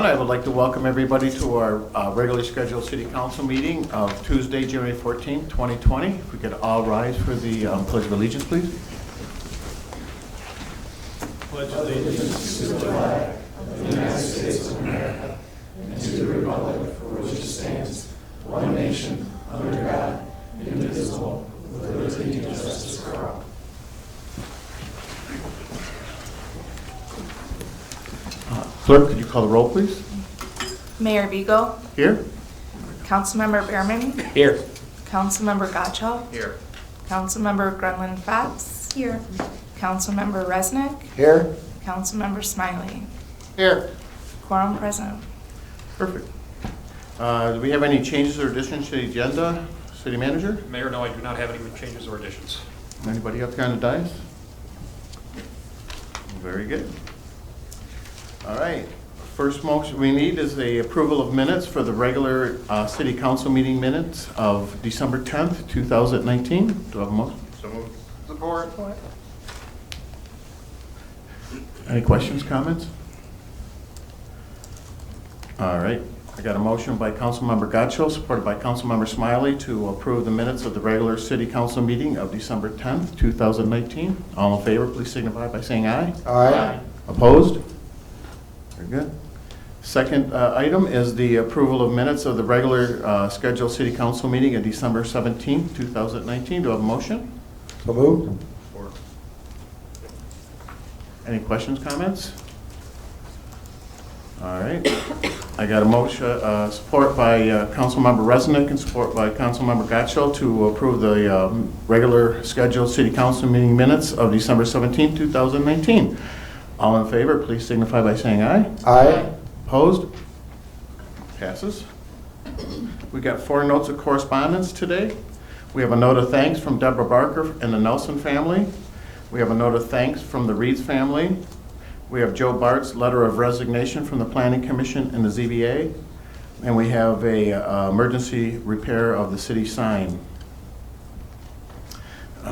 none, I would like to welcome everybody to our regularly scheduled City Council meeting of Tuesday, January 14th, 2020. If we could all rise for the Pledge of Allegiance, please. Pledge allegiance to the flag of the United States of America and to the republic for which it stands, one nation, under God, indivisible, with liberty and justice for all. Clerk, could you call the roll, please? Mayor Beagle, Here? Councilmember Behrman, Here. Councilmember Gottschall, Here. Councilmember Grenlin Fox, here, Councilmember Resnick, Here. Councilmember Smiley. Here. Quorum present. Perfect. Do we have any changes or additions to the agenda? City Manager? Mayor, no, I do not have any changes or additions. Anybody else on the dais? Very good. All right. First motion we need is the approval of minutes for the regular City Council meeting minutes of December 10th, 2019. Do I have a motion? So moved. Support. Any questions, comments? All right. I got a motion by Councilmember Gottschall, supported by Councilmember Smiley, to approve the minutes of the regular City Council meeting of December 10th, 2019. All in favor, please signify by saying aye. Aye. Opposed? Very good. Second item is the approval of minutes of the regular scheduled City Council meeting of December 17th, 2019. Do I have a motion? So moved. Support. Any questions, comments? All right. I got a motion, support by Councilmember Resnick and support by Councilmember Gottschall to approve the regular scheduled City Council meeting minutes of December 17th, 2019. All in favor, please signify by saying aye. Aye. Opposed? Passes. We got 4 notes of correspondence today. We have a note of thanks from Deborah Barker and the Nelson family. We have a note of thanks from the Reeds family. We have Joe Bart's letter of resignation from the Planning Commission and the ZBA. And we have a emergency repair of the city sign.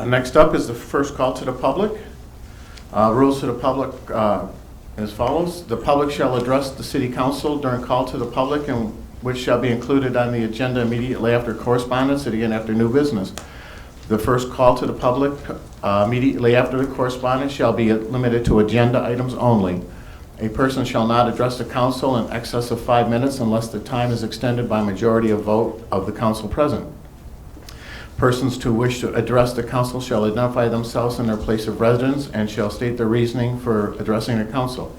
Next up is the first call to the public. Rules to the public as follows. The public shall address the City Council during call to the public, and which shall be included on the agenda immediately after correspondence and again after new business. The first call to the public immediately after the correspondence shall be limited to agenda items only. A person shall not address the council in excess of 5 minutes unless the time is extended by majority of vote of the council present. Persons who wish to address the council shall identify themselves and their place of residence and shall state their reasoning for addressing the council.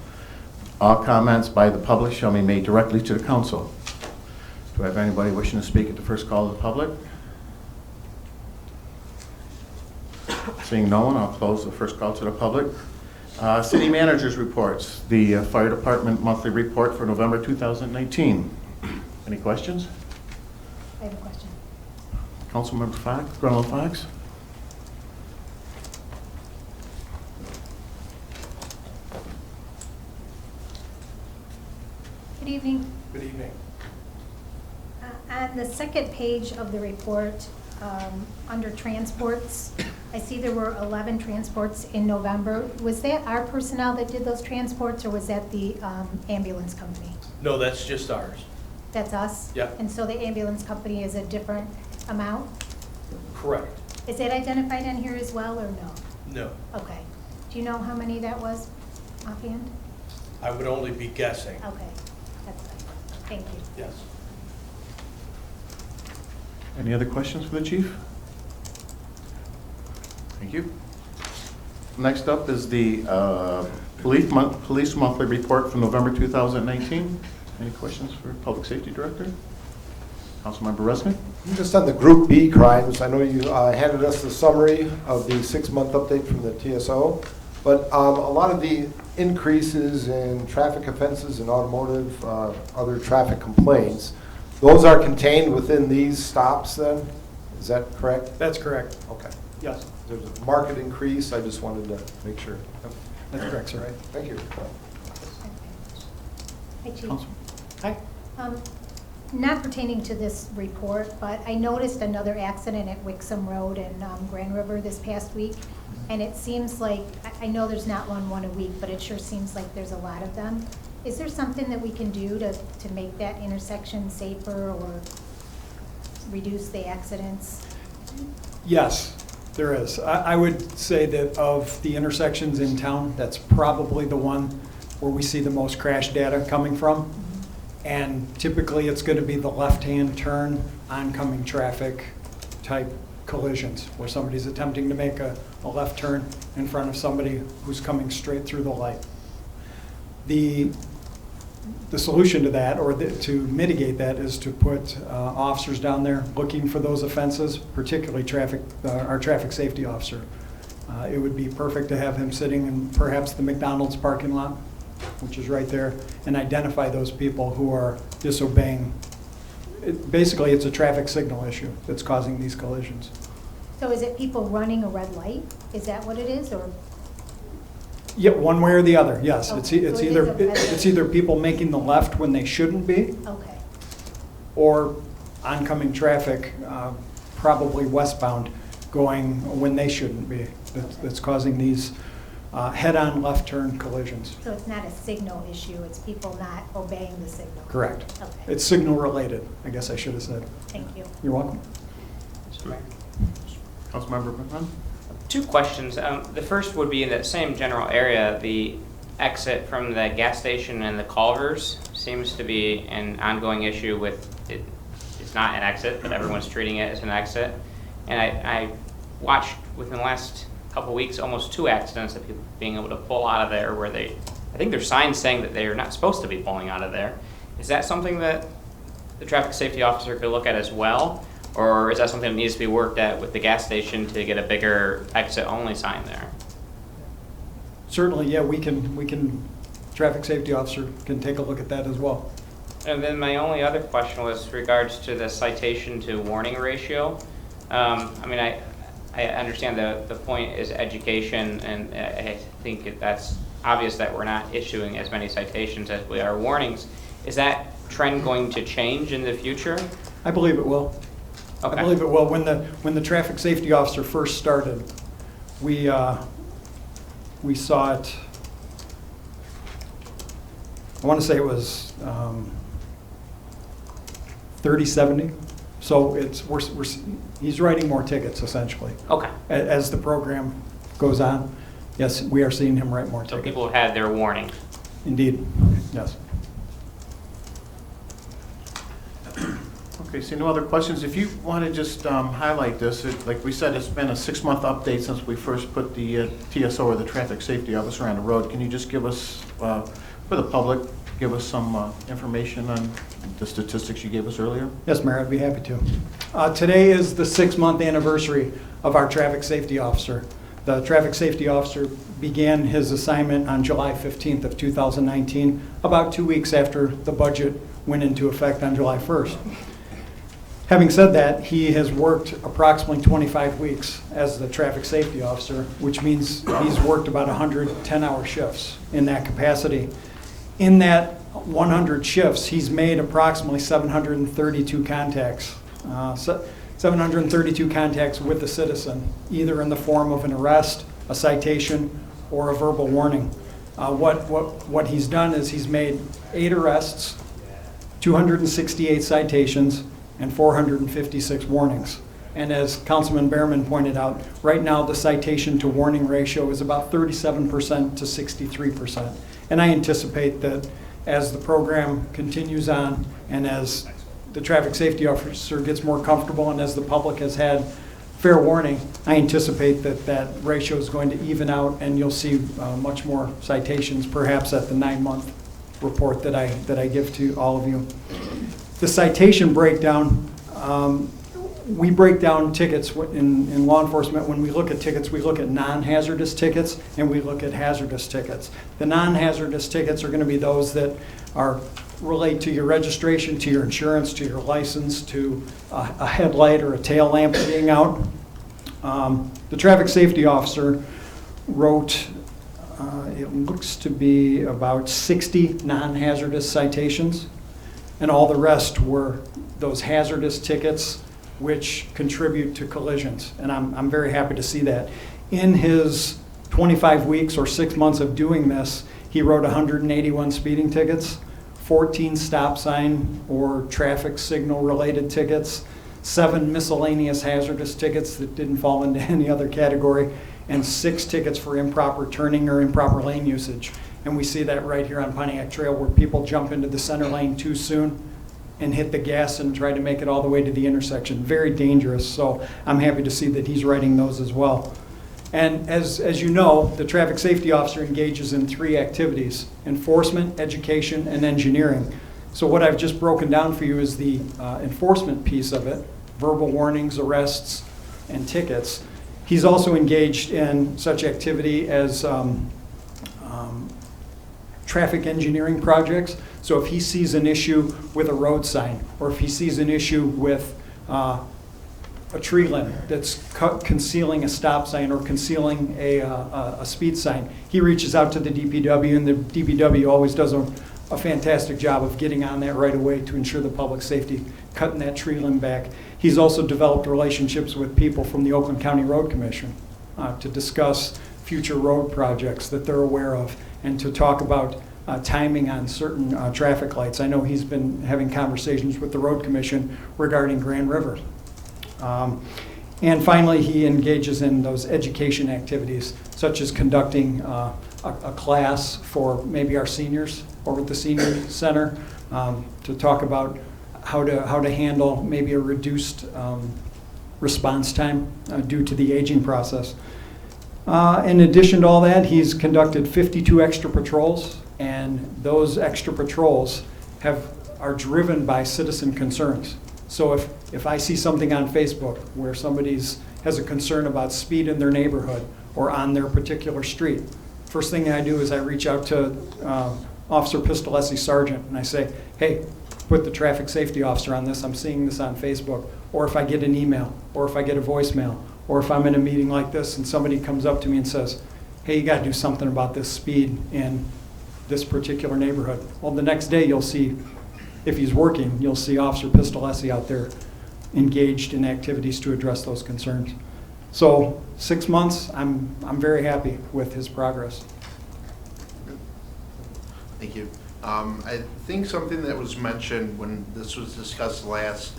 All comments by the public shall be made directly to the council. Do I have anybody wishing to speak at the first call of the public? Seeing no one, I'll close the first call to the public. City managers reports. The fire department monthly report for November 2019. Any questions? I have a question. Councilmember Fox, Grenlin Fox. Good evening. Good evening. On the second page of the report, under transports, I see there were 11 transports in November. Was that our personnel that did those transports, or was that the ambulance company? No, that's just ours. That's us? Yep. And so the ambulance company is a different amount? Correct. Is that identified in here as well, or no? No, Okay. Do you know how many that was offhand? I would only be guessing. Okay, that's fine. Thank you. Yes. Any other questions for the chief? Thank you. Next up is the police monthly report for November 2019. Any questions for Public Safety Director? Councilmember Resnick? Just on the Group B crimes, I know you handed us the summary of the 6-month update from the TSO, but a lot of the increases in traffic offenses and automotive, other traffic complaints, those are contained within these stops then? Is that correct? That's correct. Okay. Yes. There's a market increase, I just wanted to make sure. That's correct, sir. All right, thank you. Hi, Chief. Council. Hi. Not pertaining to this report, but I noticed another accident at Wixom Road in Grand River this past week. And it seems like, I know there's not one a week, but it sure seems like there's a lot of them. Is there something that we can do to make that intersection safer or reduce the accidents? Yes, there is. I would say that of the intersections in town, that's probably the one where we see the most crash data coming from. And typically, it's going to be the left-hand turn, oncoming traffic type collisions, where somebody's attempting to make a left turn in front of somebody who's coming straight through the light. The solution to that, or to mitigate that, is to put officers down there looking for those offenses, particularly our traffic safety officer. It would be perfect to have him sitting in perhaps the McDonald's parking lot, which is right there, and identify those people who are disobeying. Basically, it's a traffic signal issue that's causing these collisions. So is it people running a red light? Is that what it is, or? Yeah, one way or the other, yes. Okay, It's so it is it's either people making the left when they shouldn't be, Okay. or oncoming traffic, probably westbound, going when they shouldn't be. That's causing these head-on left turn collisions. So it's not a signal issue, it's people not obeying the signal? Correct. Okay, It's signal related, I guess I should have said. thank you. You're welcome. Councilmember Brown? Two questions. The first would be in that same general area, the exit from the gas station and the Culvers seems to be an ongoing issue with it. It's not an exit, but everyone's treating it as an exit. And I watched within the last couple of weeks almost 2 accidents of people being able to pull out of there where I think there's signs saying that they're not supposed to be pulling out of there. Is that something that the traffic safety officer could look at as well? Or is that something that needs to be worked at with the gas station to get a bigger exit-only sign there? Certainly, yeah, we can, traffic safety officer can take a look at that as well. And then my only other question was regards to the citation to warning ratio. I mean, I understand the point is education, and I think that's obvious that we're not issuing as many citations as we are warnings. Is that trend going to change in the future? I believe it will. Okay. I believe it will. When the traffic safety officer first started, we saw it, I want to say it was 30/70. So he's writing more tickets, essentially. Okay. As the program goes on, yes, we are seeing him write more So tickets. people have had their warning. Indeed, yes. Okay, so no other questions. If you want to just highlight this, like we said, it's been a 6-month update since we first put the TSO, or the traffic safety officer, on the road. Can you just give us, for the public, give us some information on the statistics you gave us earlier? Yes, Mayor, I'd be happy to. Today is the 6-month anniversary of our traffic safety officer. The traffic safety officer began his assignment on July 15th of 2019, about 2 weeks after the budget went into effect on July 1st. Having said that, he has worked approximately 25 weeks as the traffic safety officer, which means he's worked about 100 10-hour shifts in that capacity. In that 100 shifts, he's made approximately 732 contacts. 732 contacts with the citizen, either in the form of an arrest, a citation, or a verbal warning. What he's done is he's made 8 arrests, 268 citations, and 456 warnings. And as Councilman Behrman pointed out, right now the citation to warning ratio is about 37% to 63%. And I anticipate that as the program continues on, and as the traffic safety officer gets more comfortable, and as the public has had fair warning, I anticipate that that ratio is going to even out, and you'll see much more citations, perhaps at the 9-month report that I give to all of you. The citation breakdown, we break down tickets in law enforcement. When we look at tickets, we look at non-hazardous tickets and we look at hazardous tickets. The non-hazardous tickets are going to be those that relate to your registration, to your insurance, to your license, to a headlight or a tail lamp being out. The traffic safety officer wrote, it looks to be about 60 non-hazardous citations, and all the rest were those hazardous tickets which contribute to collisions. And I'm very happy to see that. In his 25 weeks or 6 months of doing this, He wrote 181 speeding tickets, 14 stop sign or traffic signal related tickets, 7 miscellaneous hazardous tickets that didn't fall into any other category, and 6 tickets for improper turning or improper lane usage. And we see that right here on Pontiac Trail where people jump into the center lane too soon and hit the gas and try to make it all the way to the intersection. Very dangerous, so I'm happy to see that he's writing those as well. And as you know, the traffic safety officer engages in 3 activities: enforcement, education, and engineering. So what I've just broken down for you is the enforcement piece of it: verbal warnings, arrests, and tickets. He's also engaged in such activity as traffic engineering projects. So if he sees an issue with a road sign, or if he sees an issue with a tree limb that's concealing a stop sign or concealing a speed sign, he reaches out to the DPW, and the DPW always does a fantastic job of getting on that right away to ensure the public safety, cutting that tree limb back. He's also developed relationships with people from the Oakland County Road Commission to discuss future road projects that they're aware of and to talk about timing on certain traffic lights. I know he's been having conversations with the Road Commission regarding Grand River. And finally, he engages in those education activities, such as conducting a class for maybe our seniors over at the senior center to talk about how to handle maybe a reduced response time due to the aging process. In addition to all that, he's conducted 52 extra patrols, and those extra patrols are driven by citizen concerns. So if I see something on Facebook where somebody has a concern about speed in their neighborhood or on their particular street, first thing I do is I reach out to Officer Pistolesi Sergeant and I say, hey, put the traffic safety officer on this, I'm seeing this on Facebook. Or if I get an email, or if I get a voicemail, or if I'm in a meeting like this and somebody comes up to me and says, hey, you gotta do something about this speed in this particular neighborhood. Well, the next day you'll see, if he's working, you'll see Officer Pistolesi out there engaged in activities to address those concerns. So 6 months, I'm very happy with his progress. Thank you. I think something that was mentioned when this was discussed last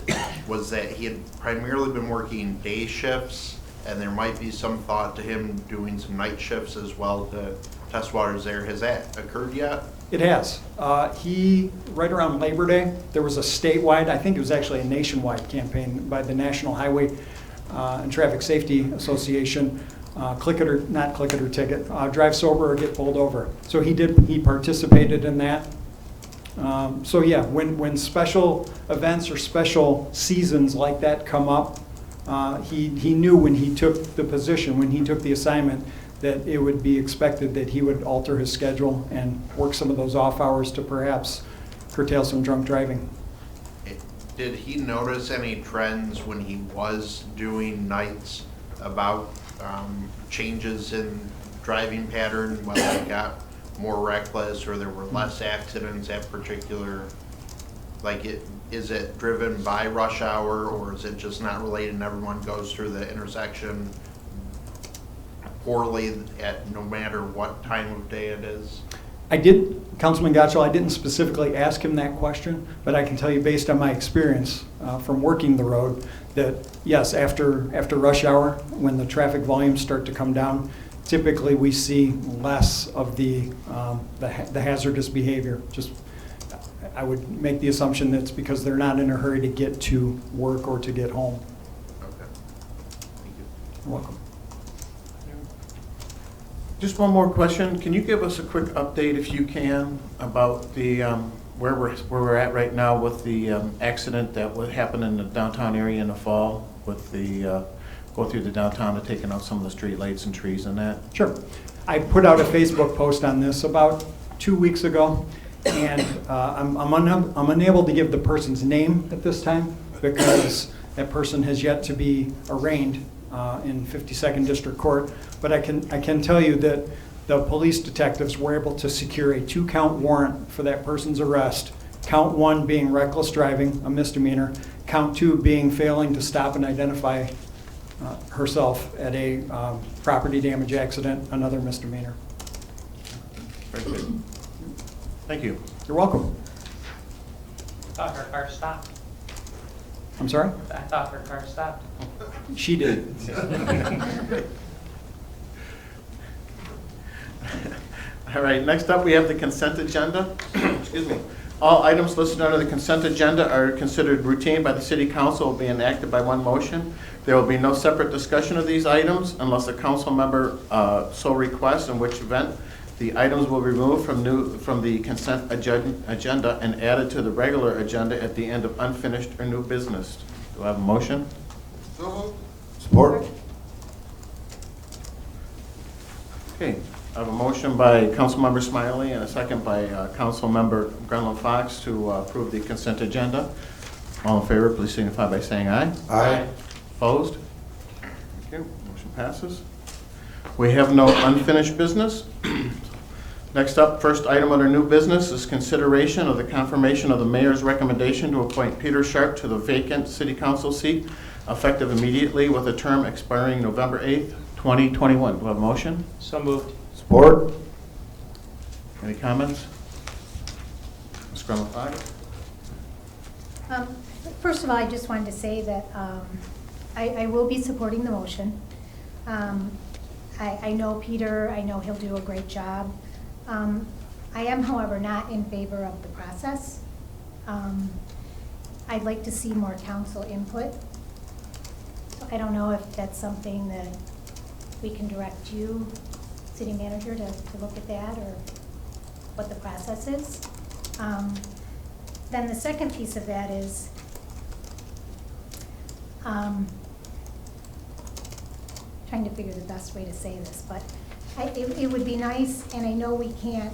was that he had primarily been working day shifts, and there might be some thought to him doing some night shifts as well to test waters there. Has that occurred yet? It has. Right around Labor Day, there was a statewide, I think it was actually a nationwide campaign by the National Highway and Traffic Safety Association, click it or not click it or ticket, drive sober or get pulled over. So he participated in that. So yeah, when special events or special seasons like that come up, he knew when he took the position, when he took the assignment, that it would be expected that he would alter his schedule and work some of those off hours to perhaps curtail some drunk driving. Did he notice any trends when he was doing nights about changes in driving pattern, whether he got more reckless or there were less accidents at particular, is it driven by rush hour, or is it just not related and everyone goes through the intersection poorly at no matter what time of day it is? Councilman Gottschall, I didn't specifically ask him that question, but I can tell you based on my experience from working the road that yes, after rush hour, when the traffic volumes start to come down, typically we see less of the hazardous behavior. I would make the assumption that it's because they're not in a hurry to get to work or to get home. Okay. Thank you. You're welcome. Just one more question. Can you give us a quick update, if you can, about the where we're at right now with the accident that would happen in the downtown area in the fall with the go through the downtown and taking out some of the street lights and trees and that? Sure. I put out a Facebook post on this about 2 weeks ago, and I'm unable to give the person's name at this time because that person has yet to be arraigned in 52nd District Court. But I can tell you that the police detectives were able to secure a 2-count warrant for that person's arrest. Count 1 being reckless driving, a misdemeanor. Count 2 being failing to stop and identify herself at a property damage accident, another misdemeanor. Very good. Thank you. You're welcome. I thought her car stopped. I'm sorry? I thought her car stopped. She did. All right, next up, we have the consent agenda. Excuse me. All items listed under the consent agenda are considered routine by the city council, will be enacted by one motion. There will be no separate discussion of these items unless a council member so requests, in which event the items will be removed from the consent agenda and added to the regular agenda at the end of unfinished or new business. Do I have a motion? So moved. Support? Okay, I have a motion by Councilmember Smiley and a second by Councilmember Grenlund Fox to approve the consent agenda. All in favor, please signify by saying aye. Aye. Opposed? Thank you. Motion passes. We have no unfinished business. Next up, first item under new business is consideration of the confirmation of the mayor's recommendation to appoint Peter Sharp to the vacant city council seat effective immediately with a term expiring November 8th, 2021. Do I have a motion? So moved. Support? Any comments? Ms. Grumman-Fox? First of all, I just wanted to say that I will be supporting the motion. I know Peter, I know he'll do a great job. I am, however, not in favor of the process. I'd like to see more council input. So I don't know if that's something that we can direct you, city manager, to look at that, or what the process is. Then the second piece of that is, trying to figure the best way to say this, but it would be nice, and I know we can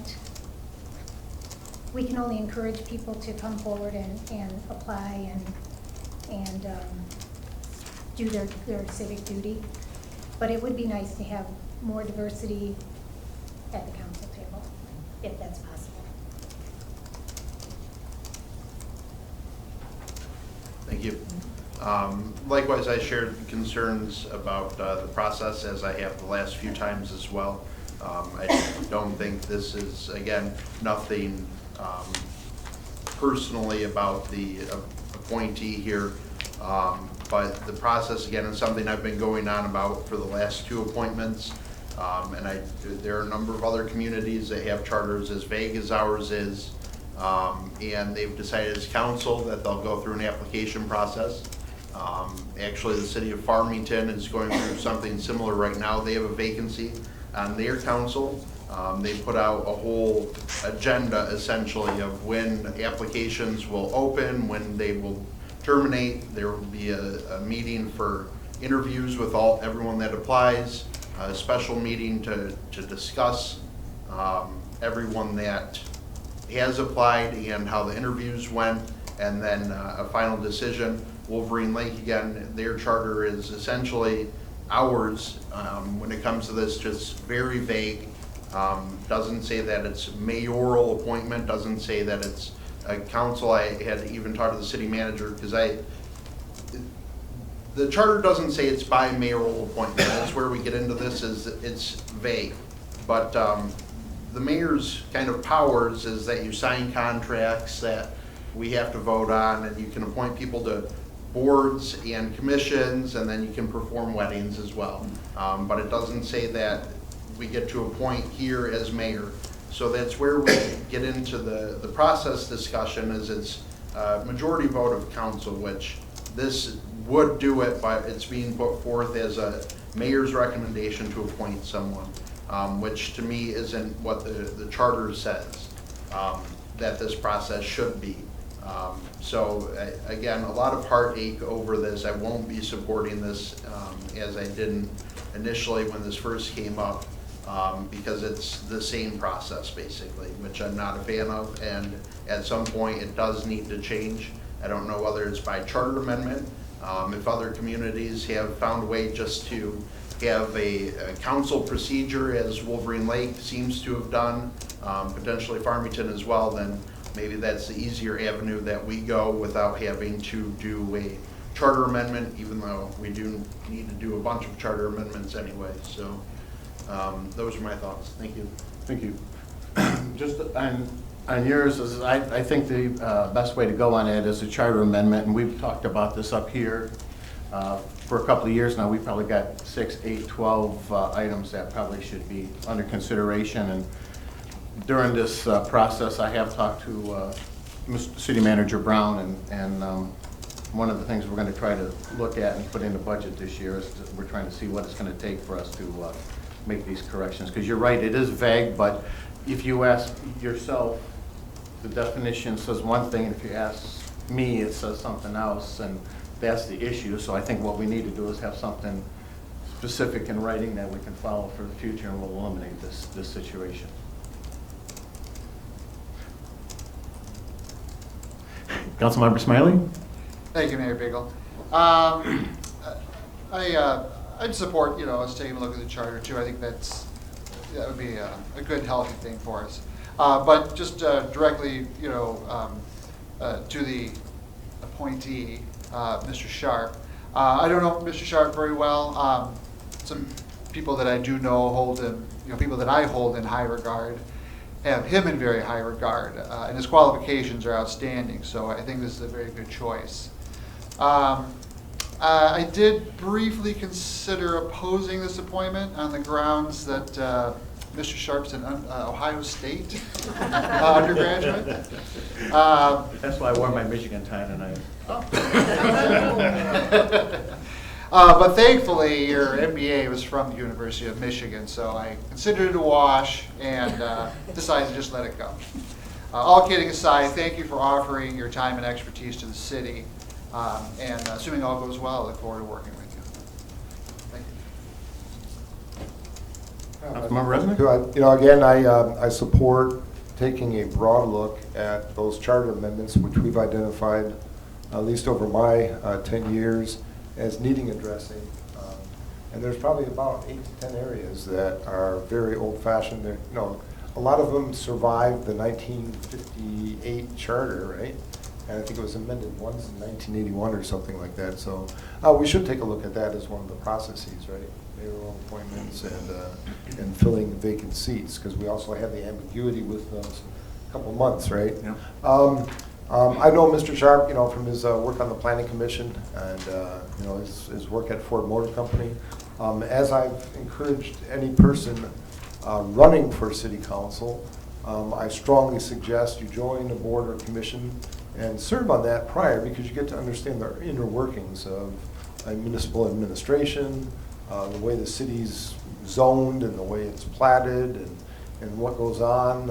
only encourage people to come forward and apply and do their civic duty, but it would be nice to have more diversity at the council table, if that's possible. Thank you. Likewise, I shared concerns about the process, as I have the last few times as well. I don't think this is, again, nothing personally about the appointee here, but the process, again, is something I've been going on about for the last two appointments. And there are a number of other communities that have charters as vague as ours is, and they've decided as council that they'll go through an application process. Actually, the city of Farmington is going through something similar right now. They have a vacancy on their council. They put out a whole agenda, essentially, of when applications will open, when they will terminate. There will be a meeting for interviews with everyone that applies, a special meeting to discuss everyone that has applied and how the interviews went, and then a final decision. Wolverine Lake, again, their charter is essentially ours when it comes to this, just very vague. Doesn't say that it's mayoral appointment, doesn't say that it's a council. I had even talked to the city manager because the charter doesn't say it's by mayoral appointment. That's where we get into this, is it's vague. But the mayor's kind of powers is that you sign contracts that we have to vote on, and you can appoint people to boards and commissions, and then you can perform weddings as well. But it doesn't say that we get to appoint here as mayor. So that's where we get into the process discussion, is it's majority vote of council, which this would do it, but it's being put forth as a mayor's recommendation to appoint someone, which to me isn't what the charter says that this process should be. So again, a lot of heartache over this. I won't be supporting this as I didn't initially when this first came up, because it's the same process basically, which I'm not a fan of, and at some point it does need to change. I don't know whether it's by charter amendment, if other communities have found a way just to have a council procedure, as Wolverine Lake seems to have done, potentially Farmington as well, then maybe that's the easier avenue that we go without having to do a charter amendment, even though we do need to do a bunch of charter amendments anyway. So those are my thoughts. Thank you. Thank you. Just on yours, I think the best way to go on it is a charter amendment, and we've talked about this up here for a couple of years now. We've probably got 6, 8, 12 items that probably should be under consideration. And during this process, I have talked to Mr. City Manager Brown, and one of the things we're going to try to look at and put in the budget this year is we're trying to see what it's going to take for us to make these corrections. Because you're right, it is vague, but if you ask yourself, the definition says one thing, and if you ask me, it says something else, and that's the issue. So I think what we need to do is have something specific in writing that we can follow for the future, and we'll eliminate this situation. Councilmember Smiley? Thank you, Mayor Beagle. I'd support, us taking a look at the charter too. I think that would be a good, healthy thing for us. But just directly, to the appointee, Mr. Sharp. I don't know Mr. Sharp very well. Some people that I do know hold him, people that I hold in high regard, have him in very high regard, and his qualifications are outstanding. So I think this is a very good choice. I did briefly consider opposing this appointment on the grounds that Mr. Sharp's an Ohio State undergraduate. That's why I wore my Michigan tie tonight. But thankfully, your MBA was from the University of Michigan, so I considered it a wash and decided to just let it go. All kidding aside, thank you for offering your time and expertise to the city. And assuming all goes well, I look forward to working with you. Thank you. Councilmember Resnick? Again, I support taking a broad look at those charter amendments, which we've identified, at least over my 10 years, as needing addressing. And there's probably about 8 to 10 areas that are very old-fashioned. A lot of them survived the 1958 charter, right? And I think it was amended once in 1981 or something like that. So we should take a look at that as one of the processes, right? Mayoral appointments and filling vacant seats, because we also have the ambiguity with those couple months, right? Yeah. I know Mr. Sharp, from his work on the Planning Commission and his work at Ford Motor Company. As I've encouraged any person running for City Council, I strongly suggest you join a board or commission and serve on that prior, because you get to understand the inner workings of municipal administration, the way the city's zoned and the way it's platted and what goes on.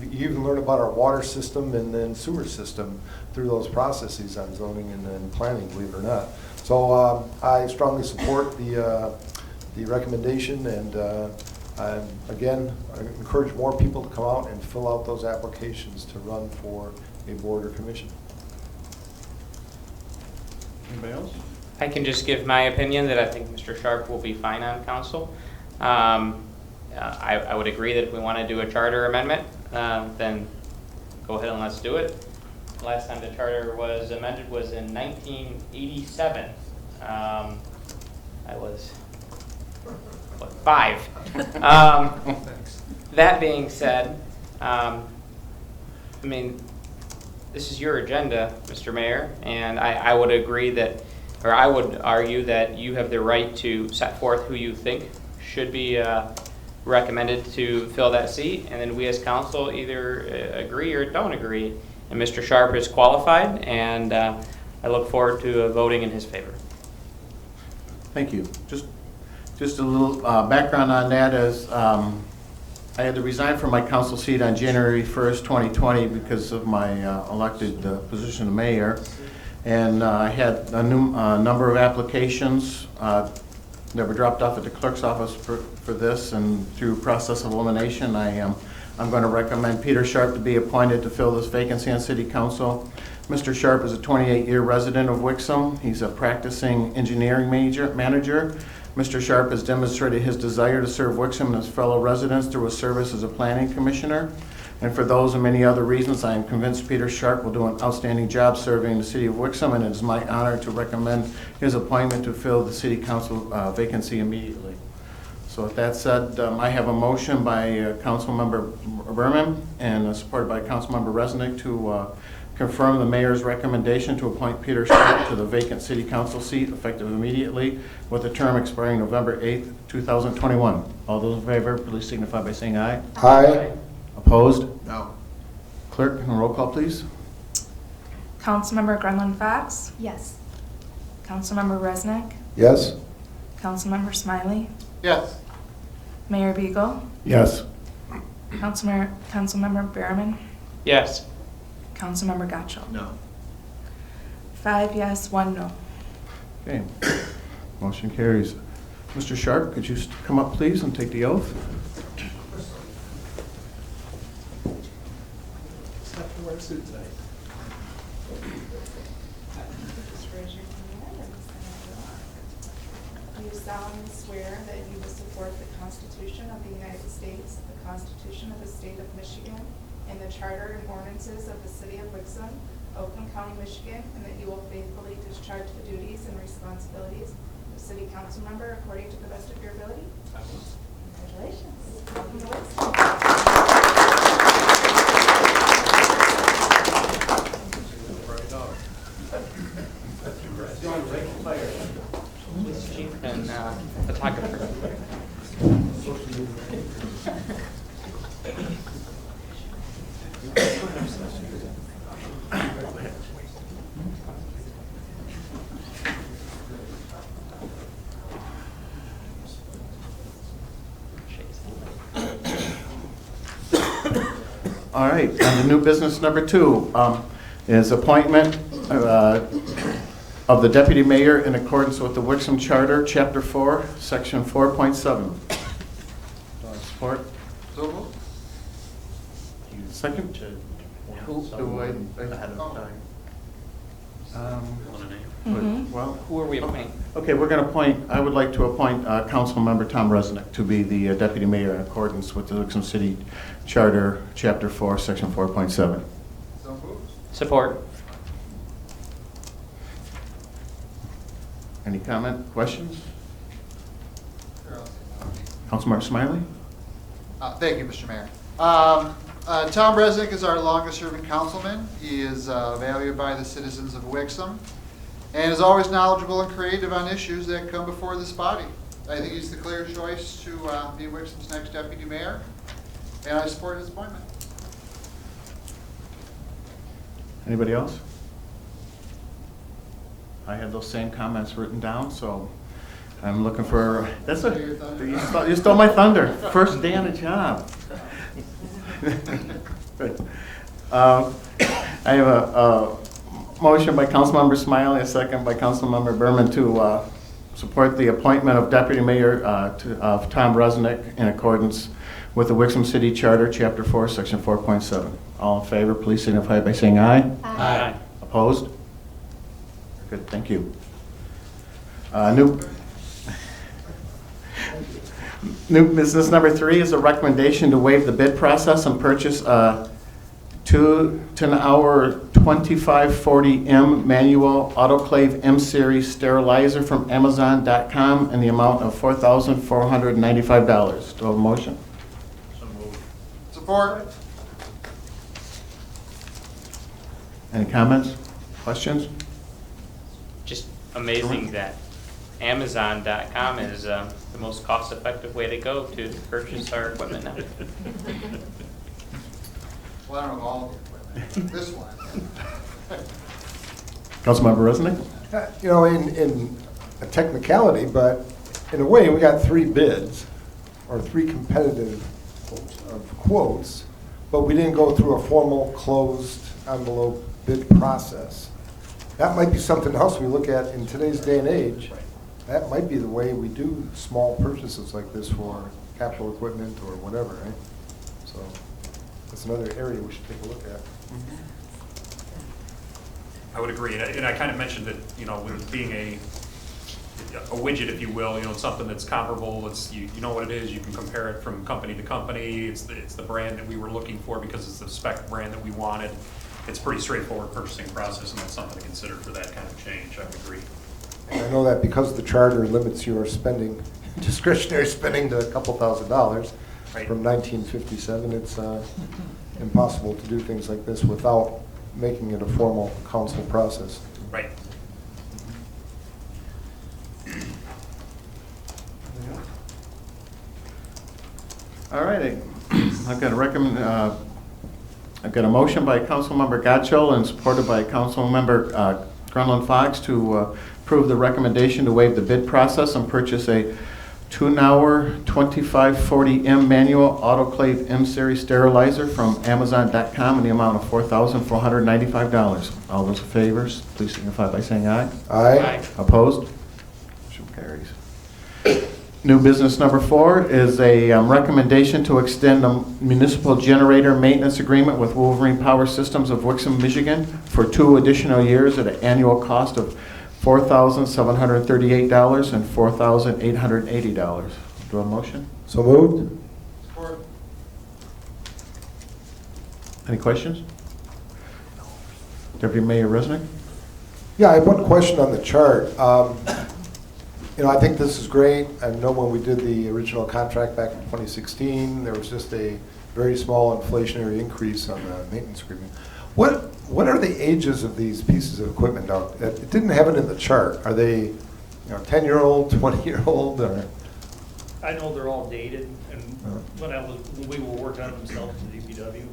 You even learn about our water system and then sewer system through those processes on zoning and then planning, believe it or not. So I strongly support the recommendation, and again, I encourage more people to come out and fill out those applications to run for a board or commission. Anybody else? I can just give my opinion that I think Mr. Sharp will be fine on council. I would agree that if we want to do a charter amendment, then go ahead and let's do it. Last time the charter was amended was in 1987. I was, 5. That being said, this is your agenda, Mr. Mayor, and I would agree that, or I would argue that you have the right to set forth who you think should be recommended to fill that seat, and then we as council either agree or don't agree. And Mr. Sharp is qualified, and I look forward to voting in his favor. Thank you. Just a little background on that is I had to resign from my council seat on January 1st, 2020 because of my elected position of mayor. And I had a number of applications that were dropped off at the clerk's office for this, and through process of elimination, I'm going to recommend Peter Sharp to be appointed to fill this vacancy on City Council. Mr. Sharp is a 28-year resident of Wixom. He's a practicing engineering manager. Mr. Sharp has demonstrated his desire to serve Wixom and his fellow residents through his service as a planning commissioner. And for those and many other reasons, I am convinced Peter Sharp will do an outstanding job serving the city of Wixom, and it is my honor to recommend his appointment to fill the City Council vacancy immediately. So with that said, I have a motion by Councilmember Berman and supported by Councilmember Resnick to confirm the mayor's recommendation to appoint Peter Sharp to the vacant city council seat effective immediately with a term expiring November 8th, 2021. All those in favor, please signify by saying aye. Aye. Opposed? No. Clerk, can roll call, please? Councilmember Grenlin Fox, Yes. Councilmember Resnick, Yes? Councilmember Smiley, Yes. Mayor Beagle, Yes. Councilmember Behrman, Yes. Councilmember Gotchall. No. 5 yes, 1 no. Okay, motion carries. Mr. Sharp, could you come up, please, and take the oath? Just raise your hand and stand up. Do you solemnly swear that you will support the Constitution of the United States, the Constitution of the State of Michigan, and the Charter and ordinances of the City of Wixom, Oakland County, Michigan, and that you will faithfully discharge the duties and responsibilities of City Council Member according to the best of your ability? Congratulations. Welcome to Wixom. Chief and photographer. All right, on to new business number 2 is appointment of the deputy mayor in accordance with the Wixom Charter, Chapter 4, Section 4.7. Support? So moved. Second? Who- Do I- Ahead of time. Well, Who are we appointing? okay, we're going to appoint, I would like to appoint Councilmember Tom Resnick to be the deputy mayor in accordance with the Wixom City Charter, Chapter 4, Section 4.7. So moved. Support. Any comment, questions? Councilmember Smiley? Thank you, Mr. Mayor. Tom Resnick is our longest-serving councilman. He is valued by the citizens of Wixom and is always knowledgeable and creative on issues that come before this body. I think he's the clear choice to be Wixom's next deputy mayor, and I support his appointment. Anybody else? I have those same comments written down, so I'm looking for, you stole my thunder. First day on the job. Good. I have a motion by Councilmember Smiley, a second by Councilmember Berman to support the appointment of Deputy Mayor of Tom Resnick in accordance with the Wixom City Charter, Chapter 4, Section 4.7. All in favor, please signify by saying aye. Aye. Opposed? Good, thank you. New business number 3 is a recommendation to waive the bid process and purchase a 2-hour 2540M manual autoclave M-Series sterilizer from Amazon.com in the amount of $4,495. Do I have a motion? So moved. Support. Any comments, questions? Just amazing that Amazon.com is the most cost-effective way to go to purchase our equipment now. Well, I don't know all the equipment. This one. Councilmember Resnick? You know, in a technicality, but in a way, we got 3 bids, or 3 competitive quotes, but we didn't go through a formal closed envelope bid process. That might be something else we look at in today's day and age. That might be the way we do small purchases like this for capital equipment or whatever, right? So that's another area we should take a look at. I would agree, and I kind of mentioned that, you know, with being a widget, if you will, you know, something that's comparable, it's, you know what it is, you can compare it from company to company, it's the brand that we were looking for because it's the spec brand that we wanted. It's a pretty straightforward purchasing process, and that's something to consider for that kind of change, I would agree. And I know that because the charter limits your spending discretionary spending to a couple $1,000s. Right. From 1957, it's impossible to do things like this without making it a formal council process. Right. All right, I've got a motion by Councilmember Gotchel and supported by Councilmember Grunland Fox to approve the recommendation to waive the bid process and purchase a Tunauer 2540M manual autoclave M-Series sterilizer from Amazon.com in the amount of $4,495. All those in favor, please signify by saying aye. Aye. Opposed? Motion carries. New business number 4 is a recommendation to extend a municipal generator maintenance agreement with Wolverine Power Systems of Wixom, Michigan for 2 additional years at an annual cost of $4,738 and $4,880. Do I have a motion? So moved? Any questions? Deputy Mayor Resnick? Yeah, I have one question on the chart. I think this is great. I know when we did the original contract back in 2016, there was just a very small inflationary increase on the maintenance agreement. What are the ages of these pieces of equipment out? It didn't have it in the chart. Are they, 10-year-old, 20-year-old, or? I know they're all dated, and when we were working on them themselves at DPW,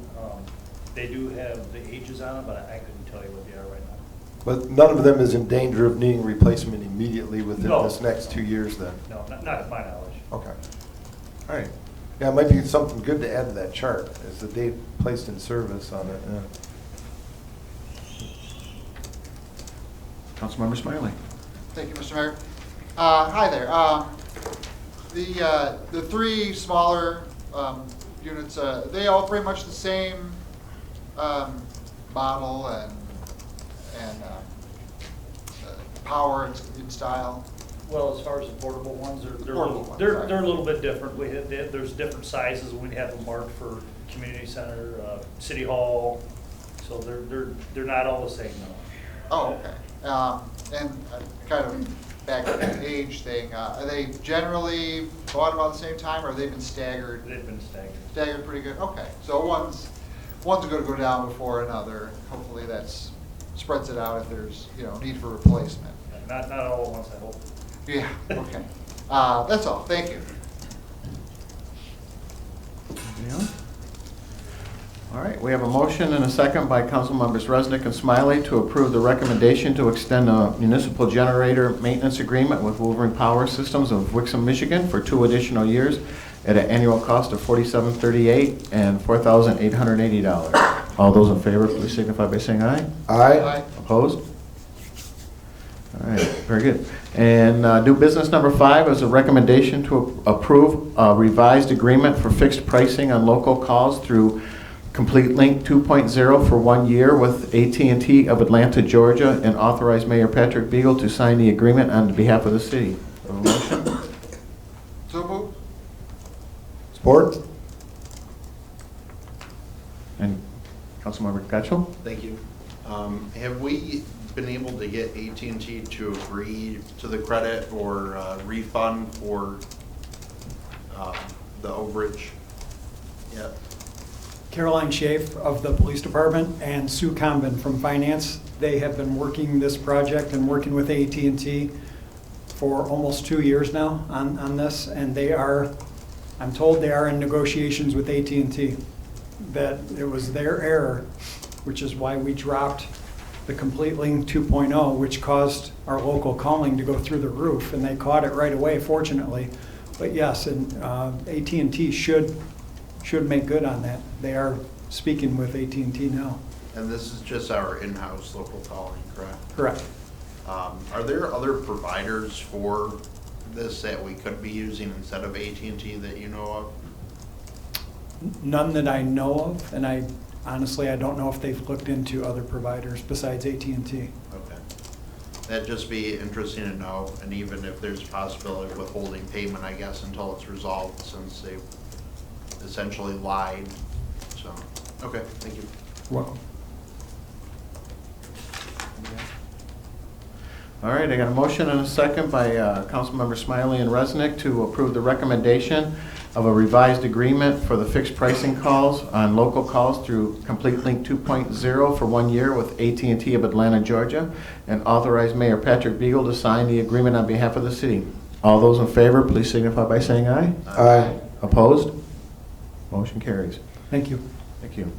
they do have the ages on them, but I couldn't tell you what they are right now. But none of them is in danger of needing replacement immediately within No. this next 2 years then? No, not to my knowledge. Okay. All right. Yeah, it might be something good to add to that chart, is the date placed in service on it. Yeah. Councilmember Smiley. Thank you, Mr. Mayor. Hi there. The 3 smaller units, they all pretty much the same model and power and style. Well, as far as the portable ones, Portable ones, they're right. a little bit different. There's different sizes. We have them marked for community center, city hall, so they're not all the same though. Oh, okay. And kind of back to the age thing, are they generally bought about the same time, or have they been staggered? They've been staggered. Staggered pretty good? Okay. So one's going to go down before another. Hopefully that's spreads it out if there's, need for replacement. Not all at once, I hope. Yeah, okay. That's all. Thank you. Yeah. All right, we have a motion and a second by Councilmembers Resnick and Smiley to approve the recommendation to extend a municipal generator maintenance agreement with Wolverine Power Systems of Wixom, Michigan for 2 additional years at an annual cost of $4,738 and $4,880. All those in favor, please signify by saying aye. Aye. Opposed? All right, very good. And new business number 5 is a recommendation to approve a revised agreement for fixed pricing on local calls through Complete Link 2.0 for 1 year with AT&T of Atlanta, Georgia, and authorize Mayor Patrick Beagle to sign the agreement on behalf of the city. Have a motion? So moved. Support? And Councilmember Gatchel? Thank you. Have we been able to get AT&T to agree to the credit or refund for the overage yet? Caroline Schaaf of the Police Department and Sue Combin from Finance. They have been working this project and working with AT&T for almost 2 years now on this, and I'm told they are in negotiations with AT&T, that it was their error, which is why we dropped the Complete Link 2.0, which caused our local calling to go through the roof, and they caught it right away, fortunately. But yes, and AT&T should make good on that. They are speaking with AT&T now. And this is just our in-house local calling, correct? Correct. Are there other providers for this that we could be using instead of AT&T that you know of? None that I know of, and honestly, I don't know if they've looked into other providers besides AT&T. Okay. That'd just be interesting to know, and even if there's a possibility of withholding payment, I guess, until it's resolved, since they've essentially lied. So, okay, thank you. Welcome. All right, I got a motion and a second by Councilmember Smiley and Resnick to approve the recommendation of a revised agreement for the fixed pricing calls on local calls through Complete Link 2.0 for 1 year with AT&T of Atlanta, Georgia, and authorize Mayor Patrick Beagle to sign the agreement on behalf of the city. All those in favor, please signify by saying aye. Aye. Opposed? Motion carries. Thank you. Thank you.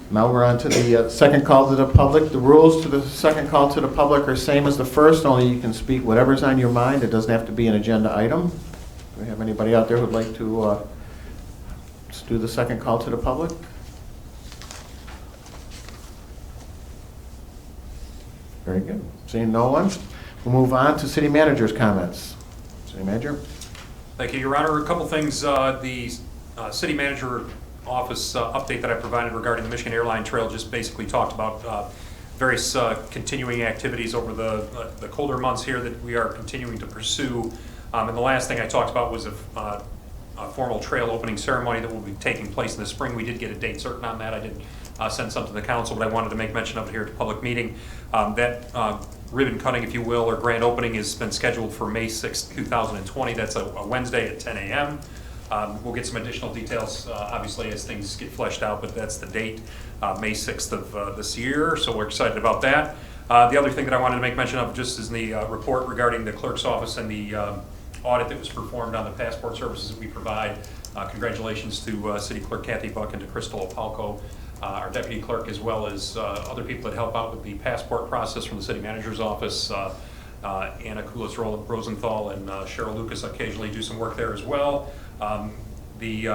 Now we're on to the second call to the public. The rules to the second call to the public are same as the first, only you can speak whatever's on your mind. It doesn't have to be an agenda item. Do we have anybody out there who'd like to do the second call to the public? Very good. Seeing no one, we'll move on to city manager's comments. City manager? Thank you, Your Honor. A couple things. The city manager office update that I provided regarding the Michigan Airline Trail just basically talked about various continuing activities over the colder months here that we are continuing to pursue. And the last thing I talked about was a formal trail opening ceremony that will be taking place in the spring. We did get a date certain on that. I did send something to the council, but I wanted to make mention of it here at the public meeting. That ribbon cutting, if you will, or grand opening has been scheduled for May 6th, 2020. That's a Wednesday at 10 a.m. We'll get some additional details, obviously, as things get fleshed out, but that's the date, May 6th of this year, so we're excited about that. The other thing that I wanted to make mention of just is the report regarding the clerk's office and the audit that was performed on the passport services that we provide. Congratulations to City Clerk Kathy Buck and to Crystal Opalco, our deputy clerk, as well as other people that help out with the passport process from the city manager's office. Anna Kulis-Rosenthal and Cheryl Lucas occasionally do some work there as well. The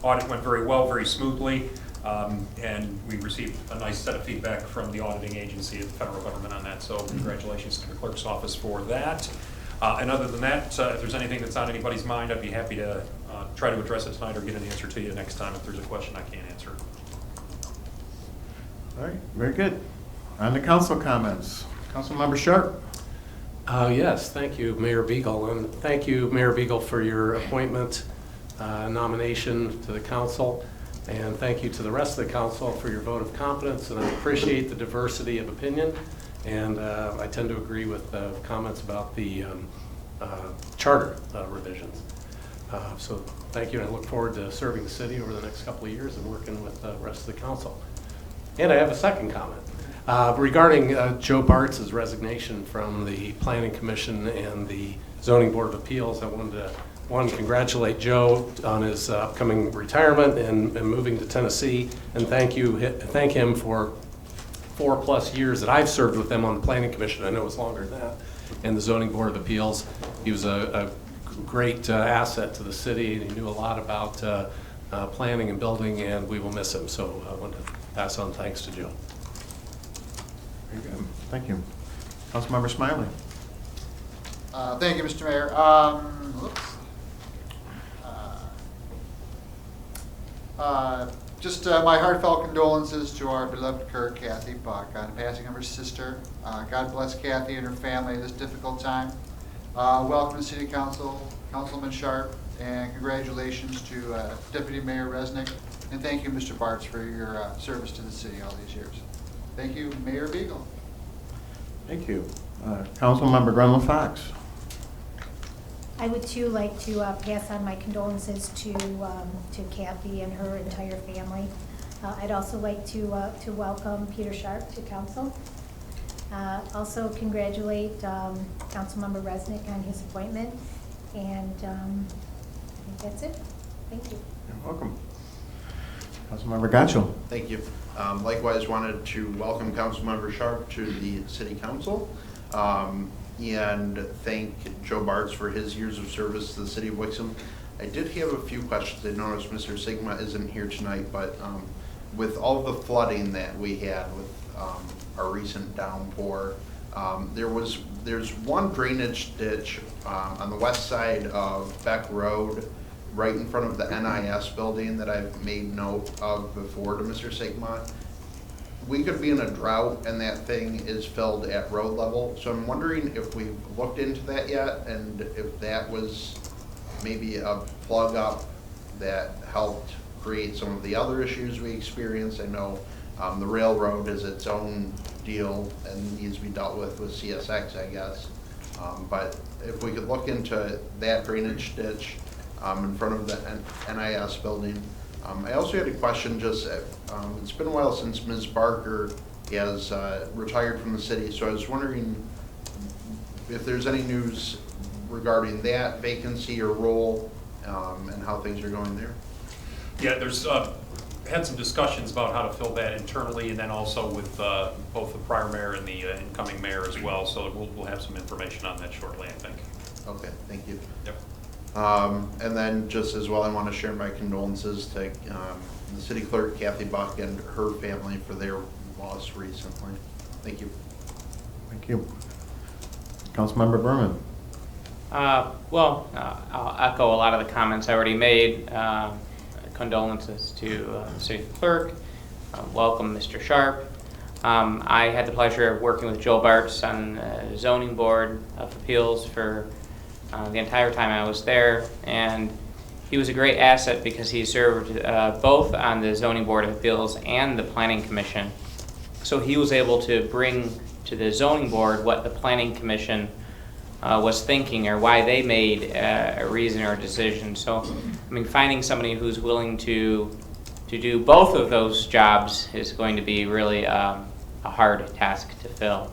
audit went very well, very smoothly, and we received a nice set of feedback from the auditing agency of the federal government on that, so congratulations to the clerk's office for that. And other than that, if there's anything that's on anybody's mind, I'd be happy to try to address it tonight or get an answer to you next time if there's a question I can't answer. All right, very good. On to council comments. Councilmember Sharp. Yes, thank you, Mayor Beagle, and thank you, Mayor Beagle, for your appointment nomination to the council, and thank you to the rest of the council for your vote of confidence, and I appreciate the diversity of opinion, and I tend to agree with comments about the charter revisions. So thank you, and I look forward to serving the city over the next couple of years and working with the rest of the council. And I have a second comment. Regarding Joe Bartz' resignation from the Planning Commission and the Zoning Board of Appeals, I wanted to congratulate Joe on his upcoming retirement and moving to Tennessee, and thank him for 4+ years that I've served with him on the Planning Commission. I know it's longer than that. And the Zoning Board of Appeals. He was a great asset to the city, and he knew a lot about planning and building, and we will miss him. So I want to pass on thanks to Joe. Very good. Thank you. Councilmember Smiley. Thank you, Mr. Mayor. Just my heartfelt condolences to our beloved clerk, Kathy Buck, on the passing of her sister. God bless Kathy and her family at this difficult time. Welcome to City Council, Councilman Sharp, and congratulations to Deputy Mayor Resnick. And thank you, Mr. Bartz, for your service to the city all these years. Thank you, Mayor Beagle. Thank you. Councilmember Grenla Fox. I would too like to pass on my condolences to Kathy and her entire family. I'd also like to welcome Peter Sharp to council. Also congratulate Councilmember Resnick on his appointment, and I think that's it. Thank you. You're welcome. Councilmember Gatchell. Thank you. Likewise, wanted to welcome Councilmember Sharp to the City Council and thank Joe Bartz for his years of service to the City of Wixom. I did have a few questions. I noticed Mr. Sigma isn't here tonight, but with all the flooding that we had with our recent downpour, there's one drainage ditch on the west side of Beck Road, right in front of the NIS building, that I've made note of before to Mr. Sigma. We could be in a drought and that thing is filled at road level. So I'm wondering if we've looked into that yet, and if that was maybe a plug up that helped create some of the other issues we experienced. I know The railroad is its own deal and needs to be dealt with CSX, I guess. But if we could look into that drainage ditch in front of the NIS building. I also had a question, just, it's been a while since Ms. Barker has retired from the city, so I was wondering if there's any news regarding that vacancy or role, and how things are going there. Yeah, there's, had some discussions about how to fill that internally, and then also with both the prior mayor and the incoming mayor as well, so we'll have some information on that shortly, I think. Okay, thank you. Yep. And then just as well, I want to share my condolences to the city clerk, Kathy Buck, and her family for their loss recently. Thank you. Thank you. Councilmember Berman. Well, I'll echo a lot of the comments I already made. Condolences to the city clerk. Welcome, Mr. Sharp. I had the pleasure of working with Joe Bartz on the Zoning Board of Appeals for the entire time I was there, and he was a great asset because he served both on the Zoning Board of Appeals and the Planning Commission. So he was able to bring to the Zoning Board what the Planning Commission was thinking, or why they made a reason or a decision. So, I mean, finding somebody who's willing to do both of those jobs is going to be really a hard task to fill.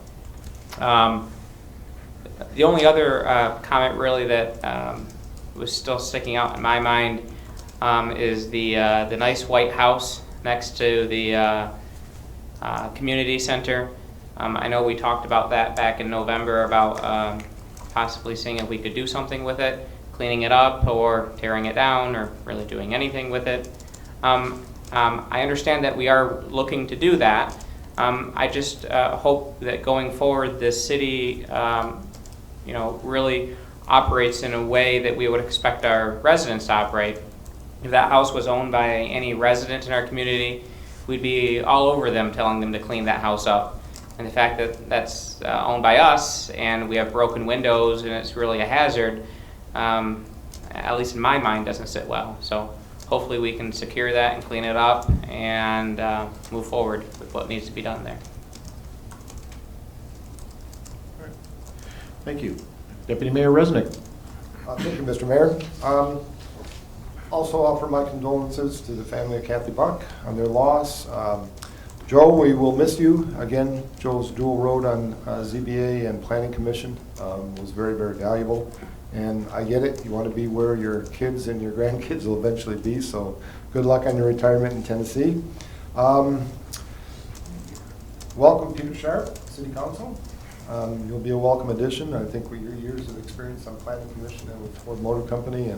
The only other comment really that was still sticking out in my mind is the nice white house next to the community center. I know we talked about that back in November about possibly seeing if we could do something with it, cleaning it up or tearing it down or really doing anything with it. I understand that we are looking to do that. I just hope that going forward the city really operates in a way that we would expect our residents to operate. If that house was owned by any resident in our community, we'd be all over them telling them to clean that house up. And the fact that that's owned by us and we have broken windows and it's really a hazard, at least in my mind, doesn't sit well. So hopefully we can secure that and clean it up and move forward with what needs to be done there. Thank you. Deputy Mayor Resnick. Thank you, Mr. Mayor. Also offer my condolences to the family of Kathy Buck on their loss. Joe, we will miss you. Again, Joe's dual road on ZBA and Planning Commission was very, very valuable. And I get it, you want to be where your kids and your grandkids will eventually be, so good luck on your retirement in Tennessee. Welcome, Peter Sharp, City Council. You'll be a welcome addition. I think with your years of experience on Planning Commission and with Ford Motor Company,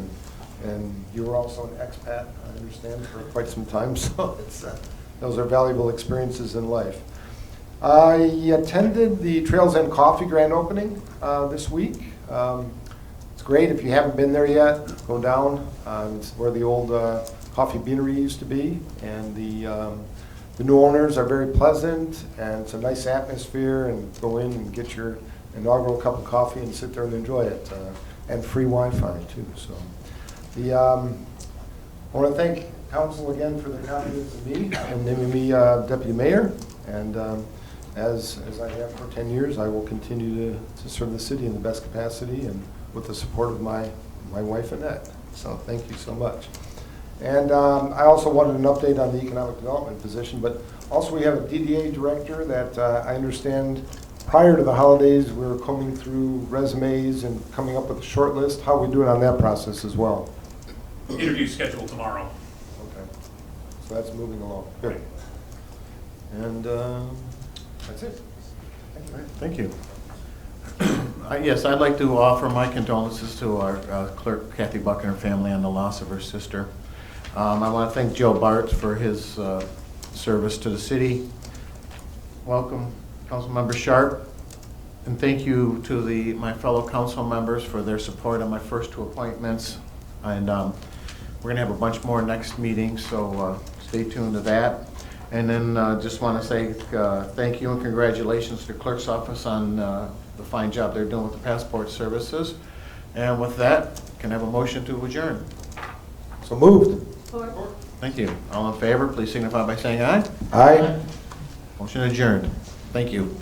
and you were also an expat, I understand, for quite some time, so it's, those are valuable experiences in life. I attended the Trails End Coffee grand opening this week. It's great. If you haven't been there yet, go down. It's where the old coffee beanery used to be, and the new owners are very pleasant, and it's a nice atmosphere, and go in and get your inaugural cup of coffee and sit there and enjoy it, and free Wi-Fi too. So, I want to thank council again for the confidence in me and naming me deputy mayor, and as I have for 10 years, I will continue to serve the city in the best capacity and with the support of my wife Annette. So thank you so much. And I also wanted an update on the economic development position, but also we have a DDA director that I understand prior to the holidays we were combing through resumes and coming up with a short list. How are we doing on that process as well? Interview scheduled tomorrow. Okay, so that's moving along. Good. And that's it. Thank you. Yes, I'd like to offer my condolences to our clerk, Kathy Buck, and her family on the loss of her sister. I want to thank Joe Bartz for his service to the city. Welcome, Councilmember Sharp. And thank you to my fellow council members for their support on my first two appointments. And we're going to have a bunch more next meeting, so stay tuned to that. And then just want to say thank you and congratulations to the clerk's office on the fine job they're doing with the passport services. And with that, can I have a motion to adjourn? So moved. Support. Thank you. All in favor, please signify by saying aye. Aye. Motion adjourned. Thank you.